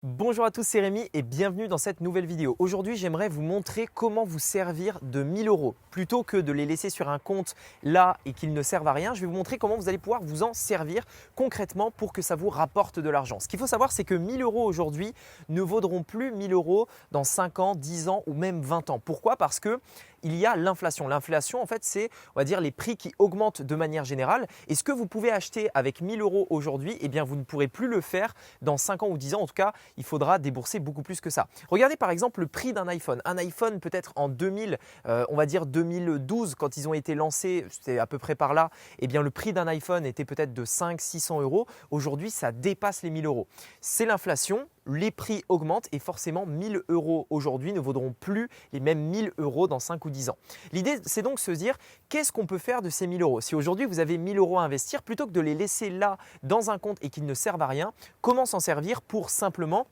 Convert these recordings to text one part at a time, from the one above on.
Bonjour à tous, c'est Rémi et bienvenue dans cette nouvelle vidéo. Aujourd'hui, j'aimerais vous montrer comment vous servir de 1000 euros. Plutôt que de les laisser sur un compte là et qu'ils ne servent à rien, je vais vous montrer comment vous allez pouvoir vous en servir concrètement pour que ça vous rapporte de l'argent. Ce qu'il faut savoir, c'est que 1000 euros aujourd'hui ne vaudront plus 1000 euros dans 5 ans, 10 ans ou même 20 ans. Pourquoi? Parce que il y a l'inflation. L'inflation, en fait, c'est, on va dire, les prix qui augmentent de manière générale. Et ce que vous pouvez acheter avec 1000 euros aujourd'hui, eh bien, vous ne pourrez plus le faire dans 5 ans ou 10 ans. En tout cas, il faudra débourser beaucoup plus que ça. Regardez par exemple le prix d'un iPhone. Un iPhone peut-être en 2000, on va dire 2012, quand ils ont été lancés, c'était à peu près par là, eh bien, le prix d'un iPhone était peut-être de 500-600 euros. Aujourd'hui, ça dépasse les 1000 euros. C'est l'inflation. Les prix augmentent et forcément 1000 euros aujourd'hui ne vaudront plus les mêmes 1000 euros dans 5 ou 10 ans. L'idée, c'est donc de se dire qu'est-ce qu'on peut faire de ces 1000 euros. Si aujourd'hui vous avez 1000 euros à investir, plutôt que de les laisser là dans un compte et qu'ils ne servent à rien, comment s'en servir pour simplement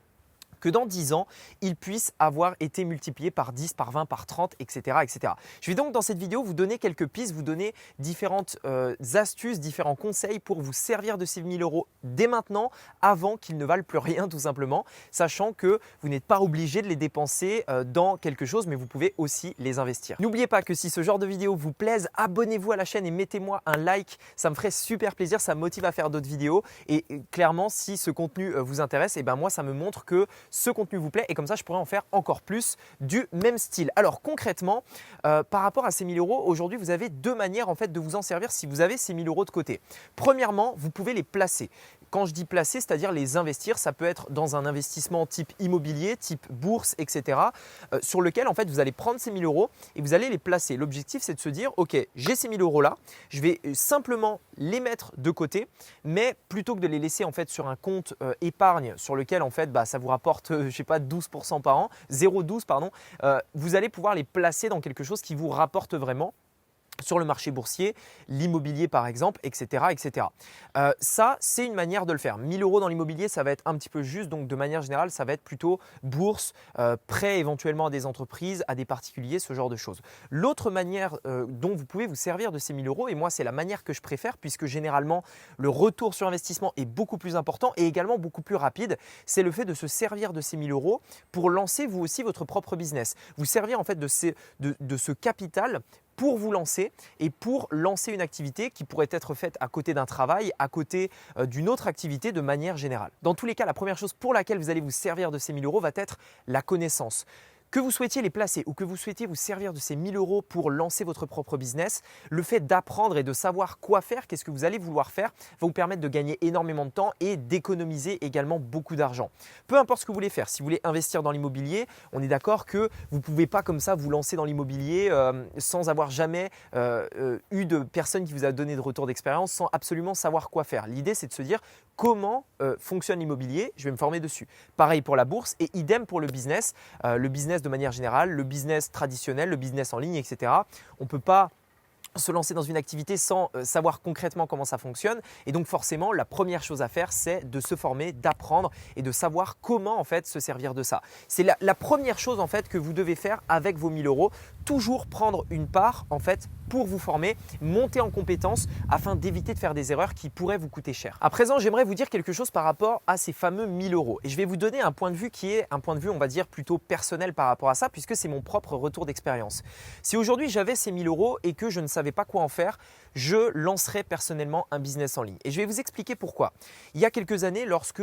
que dans 10 ans, ils puissent avoir été multipliés par 10, par 20, par 30, etc., etc. Je vais donc dans cette vidéo vous donner quelques pistes, vous donner différentes astuces, différents conseils pour vous servir de ces 1000 euros dès maintenant, avant qu'ils ne valent plus rien tout simplement, sachant que vous n'êtes pas obligé de les dépenser dans quelque chose, mais vous pouvez aussi les investir. N'oubliez pas que si ce genre de vidéo vous plaise, abonnez-vous à la chaîne et mettez-moi un like, ça me ferait super plaisir, ça me motive à faire d'autres vidéos et clairement si ce contenu vous intéresse, et ben moi ça me montre que ce contenu vous plaît et comme ça je pourrais en faire encore plus du même style. Alors concrètement, par rapport à ces 1000 euros, aujourd'hui vous avez deux manières en fait de vous en servir si vous avez ces 1000 euros de côté. Premièrement, vous pouvez les placer. Quand je dis placer, c'est-à-dire les investir, ça peut être dans un investissement type immobilier, type bourse, etc. Sur lequel en fait vous allez prendre ces 1000 euros et vous allez les placer. L'objectif c'est de se dire ok, j'ai ces 1000 euros là, je vais simplement les mettre de côté, mais plutôt que de les laisser en fait sur un compte épargne sur lequel en fait ça vous rapporte je sais pas 12% par an, 0,12 pardon, vous allez pouvoir les placer dans quelque chose qui vous rapporte vraiment sur le marché boursier, l'immobilier par exemple, etc. etc. Ça, c'est une manière de le faire. 1000 euros dans l'immobilier, ça va être un petit peu juste. Donc, de manière générale, ça va être plutôt bourse, prêt éventuellement à des entreprises, à des particuliers, ce genre de choses. L'autre manière dont vous pouvez vous servir de ces 1000 euros, et moi, c'est la manière que je préfère puisque généralement, le retour sur investissement est beaucoup plus important et également beaucoup plus rapide, c'est le fait de se servir de ces 1000 euros pour lancer vous aussi votre propre business. Vous servir en fait de ce capital pour vous lancer et pour lancer une activité qui pourrait être faite à côté d'un travail, à côté d'une autre activité de manière générale. Dans tous les cas, la première chose pour laquelle vous allez vous servir de ces 1000 euros va être la connaissance. Que vous souhaitiez les placer ou que vous souhaitiez vous servir de ces 1000 euros pour lancer votre propre business, le fait d'apprendre et de savoir quoi faire, qu'est-ce que vous allez vouloir faire, va vous permettre de gagner énormément de temps et d'économiser également beaucoup d'argent. Peu importe ce que vous voulez faire, si vous voulez investir dans l'immobilier, on est d'accord que vous ne pouvez pas comme ça vous lancer dans l'immobilier sans avoir jamais eu de personne qui vous a donné de retour d'expérience, sans absolument savoir quoi faire. L'idée, c'est de se dire comment fonctionne l'immobilier, je vais me former dessus. Pareil pour la bourse et idem pour le business. Le business de manière générale, le business traditionnel, le business en ligne, etc. On ne peut pas se lancer dans une activité sans savoir concrètement comment ça fonctionne et donc forcément la première chose à faire c'est de se former, d'apprendre et de savoir comment en fait se servir de ça. C'est la première chose en fait que vous devez faire avec vos 1000 euros, toujours prendre une part en fait pour vous former, monter en compétences afin d'éviter de faire des erreurs qui pourraient vous coûter cher. À présent, j'aimerais vous dire quelque chose par rapport à ces fameux 1000 euros et je vais vous donner un point de vue qui est un point de vue on va dire plutôt personnel par rapport à ça puisque c'est mon propre retour d'expérience. Si aujourd'hui j'avais ces 1000 euros et que je ne savais pas quoi en faire, je lancerais personnellement un business en ligne. Et je vais vous expliquer pourquoi. Il y a quelques années, lorsque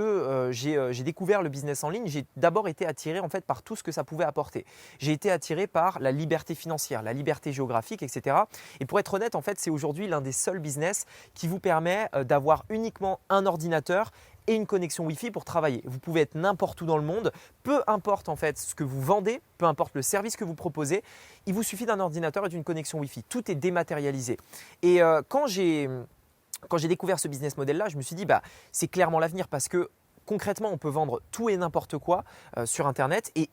j'ai découvert le business en ligne, j'ai d'abord été attiré en fait par tout ce que ça pouvait apporter. J'ai été attiré par la liberté financière, la liberté géographique, etc. Et pour être honnête, en fait, c'est aujourd'hui l'un des seuls business qui vous permet d'avoir uniquement un ordinateur et une connexion Wi-Fi pour travailler. Vous pouvez être n'importe où dans le monde, peu importe en fait ce que vous vendez, peu importe le service que vous proposez, il vous suffit d'un ordinateur et d'une connexion Wi-Fi. Tout est dématérialisé. Et quand j'ai découvert ce business model-là, je me suis dit c'est clairement l'avenir parce que concrètement, on peut vendre tout et n'importe quoi sur Internet et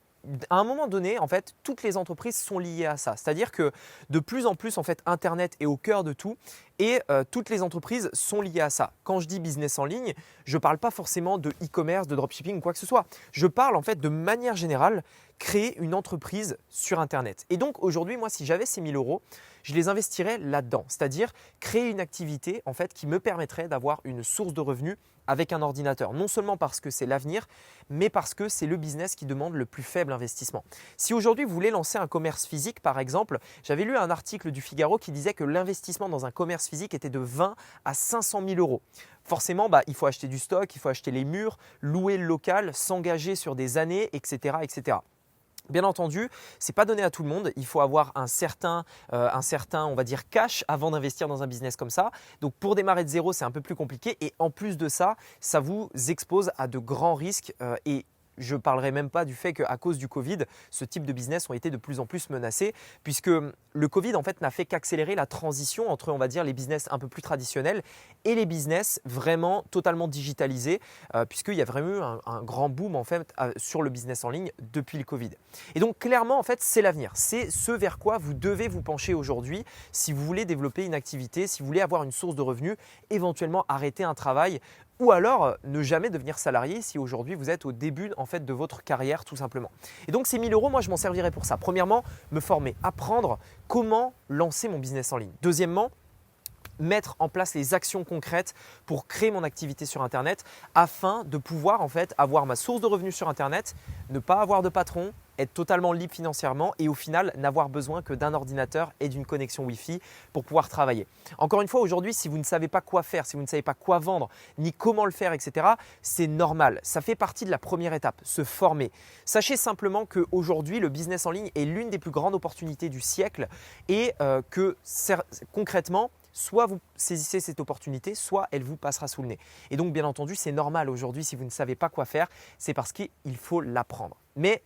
à un moment donné, en fait, toutes les entreprises sont liées à ça. C'est-à-dire que de plus en plus, en fait, Internet est au cœur de tout et toutes les entreprises sont liées à ça. Quand je dis business en ligne, je ne parle pas forcément de e-commerce, de dropshipping ou quoi que ce soit. Je parle en fait de manière générale, créer une entreprise sur Internet. Et donc aujourd'hui, moi, si j'avais ces 1000 euros, je les investirais là-dedans. C'est-à-dire créer une activité en fait qui me permettrait d'avoir une source de revenus avec un ordinateur. Non seulement parce que c'est l'avenir, mais parce que c'est le business qui demande le plus faible investissement. Si aujourd'hui vous voulez lancer un commerce physique par exemple, j'avais lu un article du Figaro qui disait que l'investissement dans un commerce physique était de 20 à 500 000 euros. Forcément, il faut acheter du stock, il faut acheter les murs, louer le local, s'engager sur des années, etc. etc. Bien entendu, ce n'est pas donné à tout le monde. Il faut avoir un certain, on va dire, cash avant d'investir dans un business comme ça. Donc, pour démarrer de zéro, c'est un peu plus compliqué. Et en plus de ça, ça vous expose à de grands risques et je ne parlerai même pas du fait qu'à cause du Covid, ce type de business ont été de plus en plus menacés puisque le Covid en fait n'a fait qu'accélérer la transition entre on va dire les business un peu plus traditionnels et les business vraiment totalement digitalisés puisqu'il y a vraiment eu un grand boom en fait sur le business en ligne depuis le Covid. Et donc clairement en fait c'est l'avenir, c'est ce vers quoi vous devez vous pencher aujourd'hui si vous voulez développer une activité, si vous voulez avoir une source de revenus, éventuellement arrêter un travail ou alors ne jamais devenir salarié si aujourd'hui vous êtes au début en fait de votre carrière tout simplement. Et donc ces 1000 euros, moi je m'en servirai pour ça. Premièrement, me former, apprendre comment lancer mon business en ligne. Deuxièmement, mettre en place les actions concrètes pour créer mon activité sur Internet afin de pouvoir en fait avoir ma source de revenus sur Internet, ne pas avoir de patron, être totalement libre financièrement et au final n'avoir besoin que d'un ordinateur et d'une connexion Wi-Fi pour pouvoir travailler. Encore une fois, aujourd'hui, si vous ne savez pas quoi faire, si vous ne savez pas quoi vendre, ni comment le faire, etc., c'est normal. Ça fait partie de la première étape, se former. Sachez simplement qu'aujourd'hui, le business en ligne est l'une des plus grandes opportunités du siècle et que concrètement, soit vous saisissez cette opportunité, soit elle vous passera sous le nez. Et donc, bien entendu, c'est normal aujourd'hui si vous ne savez pas quoi faire, c'est parce qu'il faut l'apprendre. Mais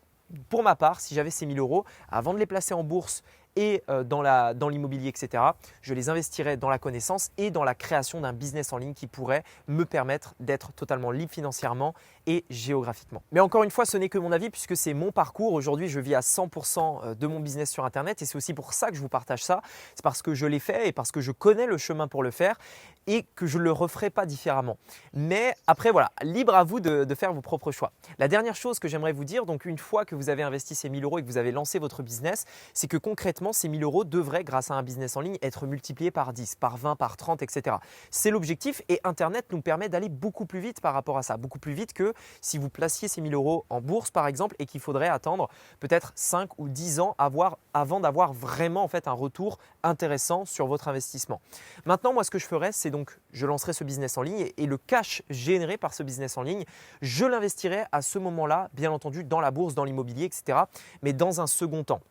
pour ma part, si j'avais ces 1000 euros, avant de les placer en bourse et dans l'immobilier, etc., je les investirais dans la connaissance et dans la création d'un business en ligne qui pourrait me permettre d'être totalement libre financièrement et géographiquement. Mais encore une fois, ce n'est que mon avis puisque c'est mon parcours. Aujourd'hui, je vis à 100% de mon business sur Internet et c'est aussi pour ça que je vous partage ça. C'est parce que je l'ai fait et parce que je connais le chemin pour le faire et que je ne le referai pas différemment. Mais après, voilà, libre à vous de faire vos propres choix. La dernière chose que j'aimerais vous dire, donc une fois que vous avez investi ces 1000 euros et que vous avez lancé votre business, c'est que concrètement, ces 1000 euros devraient, grâce à un business en ligne, être multipliés par 10, par 20, par 30, etc. C'est l'objectif et Internet nous permet d'aller beaucoup plus vite par rapport à ça. Beaucoup plus vite que si vous placiez ces 1000 euros en bourse, par exemple, et qu'il faudrait attendre peut-être 5 ou 10 ans avant d'avoir vraiment en fait, un retour intéressant sur votre investissement. Maintenant, moi, ce que je ferais, c'est donc je lancerai ce business en ligne et le cash généré par ce business en ligne, je l'investirai à ce moment-là, bien entendu, dans la bourse, dans l'immobilier, etc., mais dans un second temps.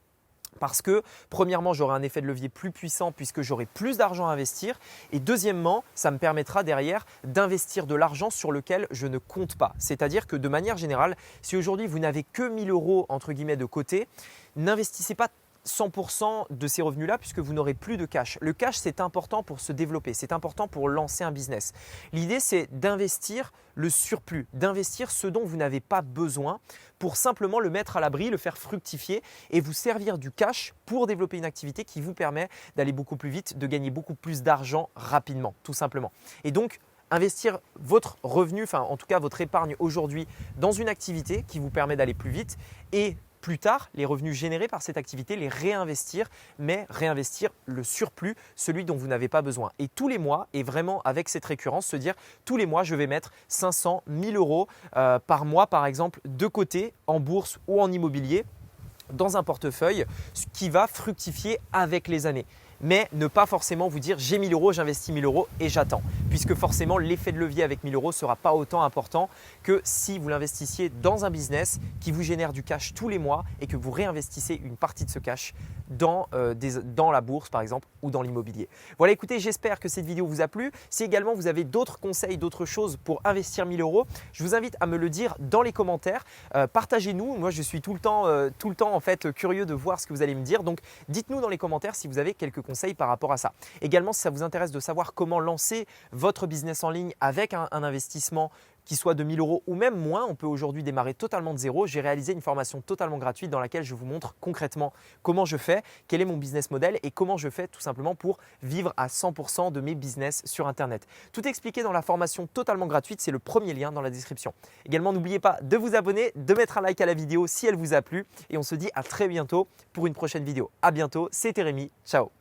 Parce que premièrement, j'aurai un effet de levier plus puissant puisque j'aurai plus d'argent à investir et deuxièmement, ça me permettra derrière d'investir de l'argent sur lequel je ne compte pas. C'est-à-dire que de manière générale, si aujourd'hui vous n'avez que 1000 euros entre guillemets de côté, n'investissez pas 100% de ces revenus-là puisque vous n'aurez plus de cash. Le cash, c'est important pour se développer, c'est important pour lancer un business. L'idée, c'est d'investir le surplus, d'investir ce dont vous n'avez pas besoin pour simplement le mettre à l'abri, le faire fructifier et vous servir du cash pour développer une activité qui vous permet d'aller beaucoup plus vite, de gagner beaucoup plus d'argent rapidement, tout simplement. Et donc, investir votre revenu, enfin en tout cas votre épargne aujourd'hui dans une activité qui vous permet d'aller plus vite et plus tard, les revenus générés par cette activité, les réinvestir, mais réinvestir le surplus, celui dont vous n'avez pas besoin. Et tous les mois, et vraiment avec cette récurrence, se dire tous les mois, je vais mettre 500, 1000 euros par mois, par exemple, de côté en bourse ou en immobilier dans un portefeuille qui va fructifier avec les années. Mais ne pas forcément vous dire j'ai 1000 euros, j'investis 1000 euros et j'attends. Puisque forcément l'effet de levier avec 1000 euros ne sera pas autant important que si vous l'investissiez dans un business qui vous génère du cash tous les mois et que vous réinvestissez une partie de ce cash dans la bourse par exemple ou dans l'immobilier. Voilà, écoutez, j'espère que cette vidéo vous a plu. Si également vous avez d'autres conseils, d'autres choses pour investir 1000 euros, je vous invite à me le dire dans les commentaires. Partagez-nous, moi je suis tout le temps en fait curieux de voir ce que vous allez me dire. Donc dites-nous dans les commentaires si vous avez quelques conseils par rapport à ça. Également, si ça vous intéresse de savoir comment lancer votre business en ligne avec un investissement qui soit de 1000 euros ou même moins, on peut aujourd'hui démarrer totalement de zéro. J'ai réalisé une formation totalement gratuite dans laquelle je vous montre concrètement comment je fais, quel est mon business model et comment je fais tout simplement pour vivre à 100% de mes business sur Internet. Tout est expliqué dans la formation totalement gratuite, c'est le premier lien dans la description. Également, n'oubliez pas de vous abonner, de mettre un like à la vidéo si elle vous a plu et on se dit à très bientôt pour une prochaine vidéo. À bientôt, c'était Rémi, ciao.